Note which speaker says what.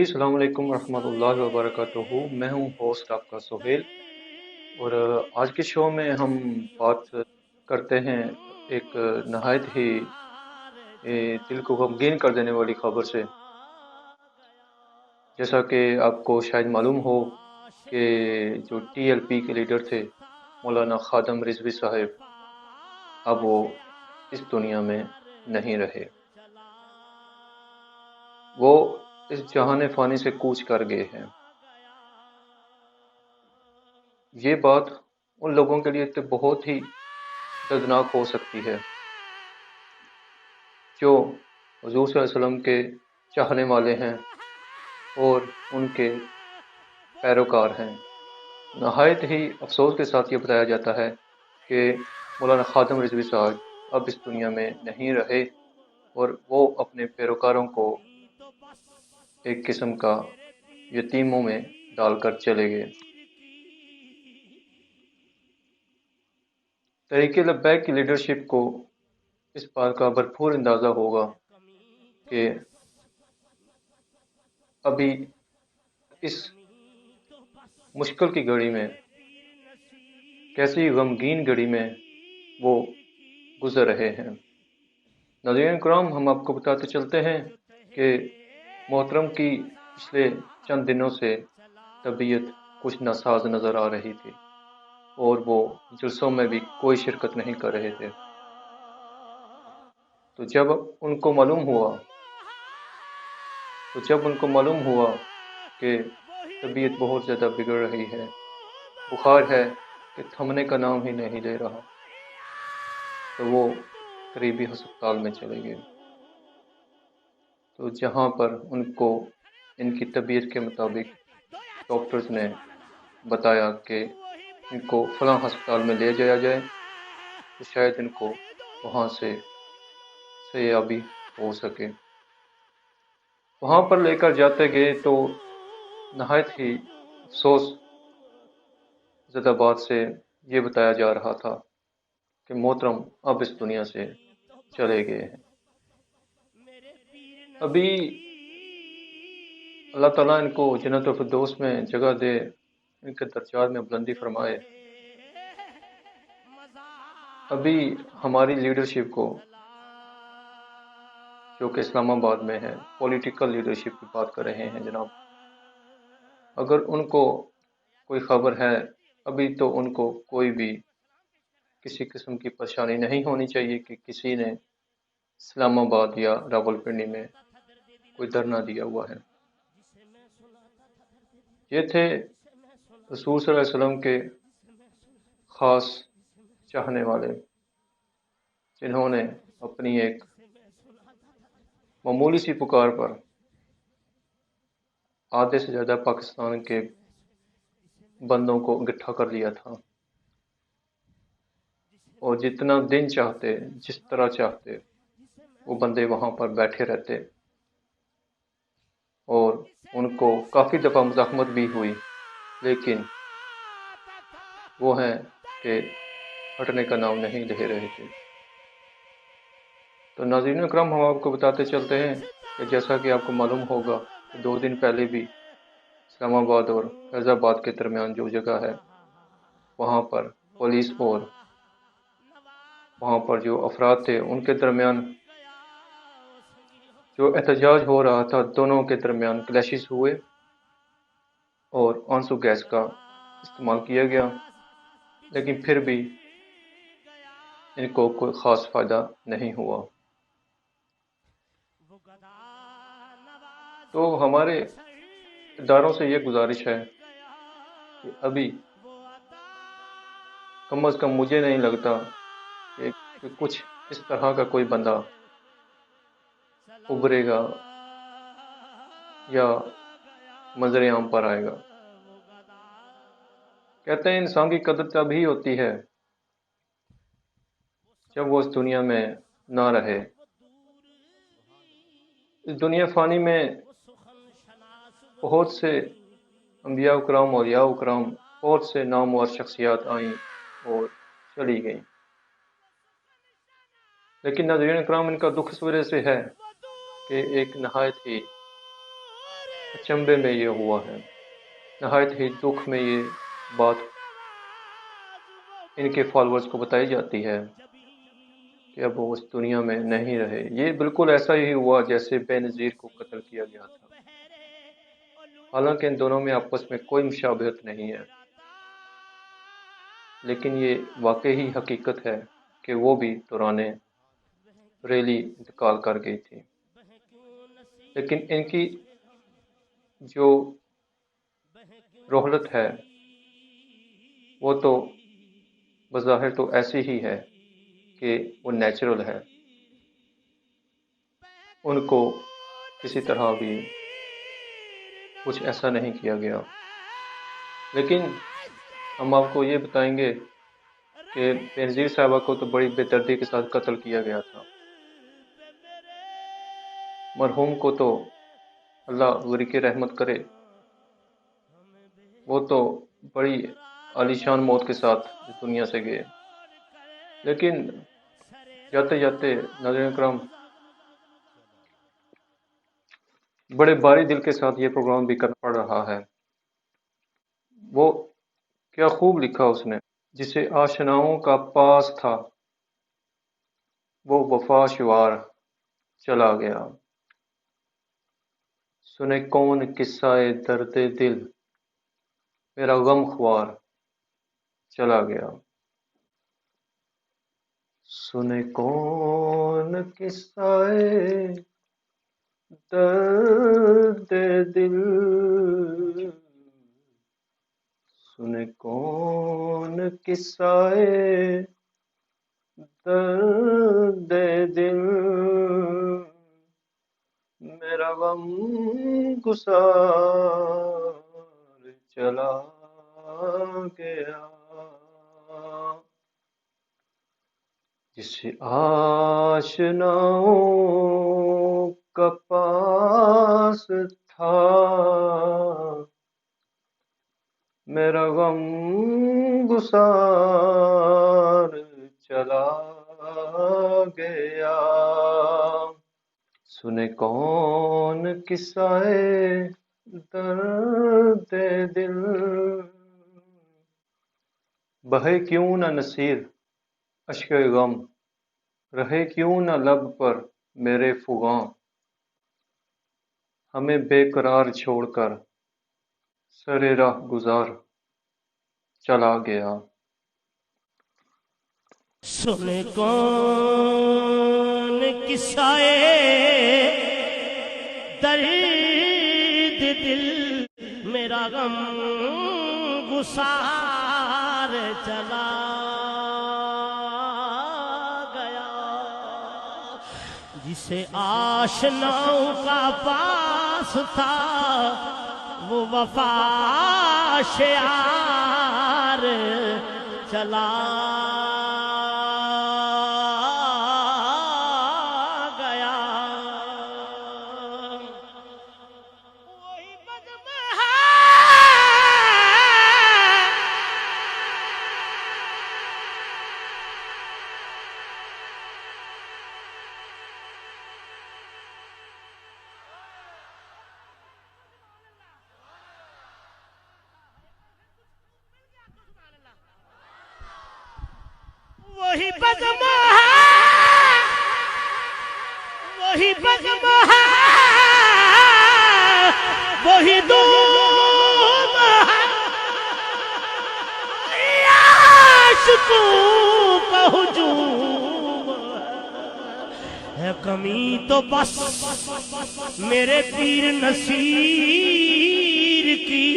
Speaker 1: जी, अस्सलाम वालेकुम रहमत ला वबरकातुहू। मैं हूँ होस्ट आपका सोहेल। और आज के शो में हम बात करते हैं एक नहायत ही दिल को गमगीन कर देने वाली खबर से। जैसा कि आपको शायद मालूम हो कि जो टीएलपी के लीडर थे मौलाना खादम रिजवी साहब, अब वो इस दुनिया में नहीं रहे। वो इस जहान फ़ानी से कूच कर गए हैं। ये बात उन लोगों के लिए तो बहुत ही दर्दनाक हो सकती है जो हुजूर सल्लल्लाहु अलैहि वसल्लम के चाहने वाले हैं और उनके पैरोकार हैं। नहायत ही अफसोस के साथ ये बताया जाता है कि मौलाना खादम रिजवी साहब अब इस दुनिया में नहीं रहे और वो अपने पैरोकारों को एक किस्म का यतीमों में डालकर चले गए। तहरीक लब्बैक की लीडरशिप को इस बात का भरपूर अंदाज़ा होगा कि अभी इस मुश्किल की घड़ी में, कैसी गमगीन घड़ी में वो गुजर रहे हैं। नाज़रीन करम, हम आपको बताते चलते हैं कि मोहतरम की पिछले चंद दिनों से तबीयत कुछ नासाज नज़र आ रही थी और वो जलसों में भी कोई शिरकत नहीं कर रहे थे। तो जब उनको मालूम हुआ कि तबीयत बहुत ज़्यादा बिगड़ रही है, बुखार है कि थमने का नाम ही नहीं ले रहा, तो वो करीबी हस्पताल में चले गए। तो जहाँ पर उनको इनकी तबीयत के मुताबिक डॉक्टर्स ने बताया कि इनको फलां हस्पताल में ले जाया जाए तो शायद इनको वहाँ से सयाबी हो सके। वहाँ पर लेकर जाते गए तो नहायत ही अफसोस ज़दा बात से ये बताया जा रहा था कि मोहतरम अब इस दुनिया से चले गए हैं। अभी अल्लाह ताला इनको जन्नतुल फिरदौस में जगह दे, इनके दर्जात में बुलंदी फरमाए। अभी हमारी लीडरशिप को, जो कि इस्लामाबाद में है, पॉलिटिकल लीडरशिप की बात कर रहे हैं जनाब, अगर उनको कोई खबर है, अभी तो उनको कोई भी किसी किस्म की परेशानी नहीं होनी चाहिए कि किसी ने इस्लामाबाद या रावलपिंडी में कोई धरना दिया हुआ है। ये थे रसूल सल्लल्लाहु अलैहि वसल्लम के ख़ास चाहने वाले, जिन्होंने अपनी एक मामूली सी पुकार पर आधे से ज़्यादा पाकिस्तान के बंदों को इकट्ठा कर लिया था और जितना दिन चाहते, जिस तरह चाहते, वो बंदे वहाँ पर बैठे रहते और उनको काफ़ी दफ़ा मुज़ाहमत भी हुई, लेकिन वो हैं कि हटने का नाम नहीं ले रहे थे। तो नाज़रीन अकरम, हम आपको बताते चलते हैं कि जैसा कि आपको मालूम होगा कि 2 दिन पहले भी इस्लामाबाद और फैज़ाबाद के दरमियान जो जगह है, वहाँ पर पुलिस और वहाँ पर जो अफराद थे उनके दरमियान जो एहतजाज हो रहा था, दोनों के दरमियान क्लैशेस हुए और आंसू गैस का इस्तेमाल किया गया, लेकिन फिर भी इनको कोई ख़ास फ़ायदा नहीं हुआ। तो हमारे इदारों से ये गुजारिश है कि अभी कम अज़ कम मुझे नहीं लगता कि कुछ इस तरह का कोई बंदा उभरेगा या मंजर आम पर आएगा। कहते हैं इंसान की कदर तभी होती है जब वो इस दुनिया में ना रहे। इस दुनिया फ़ानी में बहुत से अंबिया उकराम, औलिया उकराम, बहुत से नामवर शख्सियात आईं और चली गईं, लेकिन नाज़रीन इकराम, इनका दुख इस वजह से है कि एक नहायत ही اچنبے میں یہ ہوا ہے، نہایت ہی دکھ میں یہ بات ان کے فالورز کو بتائی جاتی ہے کہ اب وہ اس دنیا میں نہیں رہے۔ یہ بالکل ایسا ہی ہوا جیسے بے نظیر کو قتل کیا گیا تھا، حالانکہ ان دونوں میں آپس میں کوئی مشابہت نہیں ہے، لیکن یہ واقعی حقیقت ہے کہ وہ بھی دوران ریلی انتقال کر گئی تھی۔ لیکن ان کی جو رحلت ہے وہ تو بظاہر تو ایسی ہی ہے کہ وہ نیچرل ہے، ان کو کسی طرح بھی کچھ ایسا نہیں کیا گیا۔ لیکن ہم آپ کو یہ بتائیں گے کہ بینظیر صاحبہ کو تو بڑی بے دردی کے ساتھ قتل کیا گیا تھا، مرحوم کو تو اللہ غریق رحمت کرے، وہ تو بڑی عالیشان موت کے ساتھ اس دنیا سے گئے۔ لیکن جاتے جاتے ناظرین کرام، بڑے باری دل کے ساتھ یہ پروگرام بھی کرنا پڑ رہا ہے۔ وہ کیا خوب لکھا اس نے، جسے آشناؤں کا پاس تھا وہ وفا شوار چلا گیا، سنے کون قصہ درد دل میرا غم خوار چلا گیا، سنے کون قصہ درد دل سنے کون قصہ درد دل میرا غم گسار چلا گیا، جسے آشناؤں کا پاس تھا میرا غم گسار چلا گیا، سنے کون قصہ درد دل بہے کیوں نہ نصیر اشک غم رہے کیوں نہ لب پر میرے فغاں، ہمیں بے قرار چھوڑ کر سر راہ گزار چلا گیا،
Speaker 2: سنے کون قصہ درد دل میرا غم گسار چلا گیا، جسے آشناؤں کا پاس تھا وہ وفا شیار چلا گیا، وہی بزم ہے وہی بزم ہے وہی بزم ہے وہی دھوم ہے عاشقوں کا ہجوم ہے کمی تو بس میرے پیر نصیر کی